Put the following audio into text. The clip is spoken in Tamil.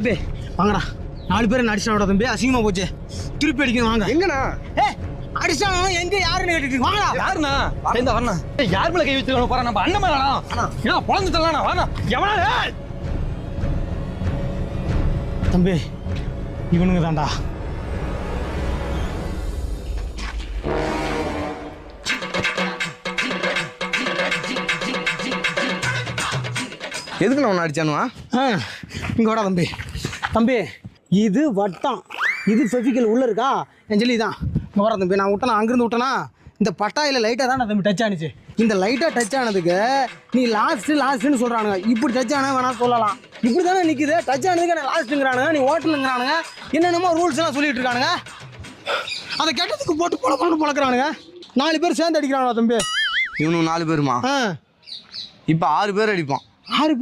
தம்பி வாங்கடா 4 பேர் அடிச்சானோட தம்பி அசிங்கமா போச்சு திருப்பி அடிக்கணும் வாங்க எங்கண்ணா அடிச்சானோ எங்க யாருன்னு கேட்டுட்டு வாங்கடா யாருண்ணா வரண்ணா யார் மேல கை வச்சுக்கணும் போறா நம்ம அண்ணன் மேலடா ஏன் பொழந்து தரலாம் வாண்ணா எவனா தம்பி இவனுங்க தான்டா எதுக்கு நான் அடிச்சானுவா இங்க வாடா தம்பி தம்பி இது வட்டம் இது ஃபெவிக்கல் உள்ள இருக்கா என் சொல்லி தான் இங்க வர தம்பி நான் விட்டனா அங்கிருந்து விட்டனா இந்த பட்டாயில் லைட்டாக தான் தம்பி டச் ஆனிச்சு இந்த லைட்டாக டச் ஆனதுக்கு நீ லாஸ்ட்டுன்னு சொல்கிறானுங்க இப்படி டச் ஆனா வேணா சொல்லலாம் இப்படி தானே நிற்குது டச் ஆனதுக்கு நான் லாஸ்ட்டுங்கிறானுங்க நீ ஹோட்டலுங்கிறானுங்க என்னென்னமோ ரூல்ஸ் எல்லாம் சொல்லிட்டு இருக்கானுங்க அதை கெட்டதுக்கு போட்டு பொழக்கிறானுங்க 4 பேர் சேர்ந்து அடிக்கிறானுங்க தம்பி இவனுக்கு 4 பேருமா இப்போ 6 பேர் அடிப்பான் 6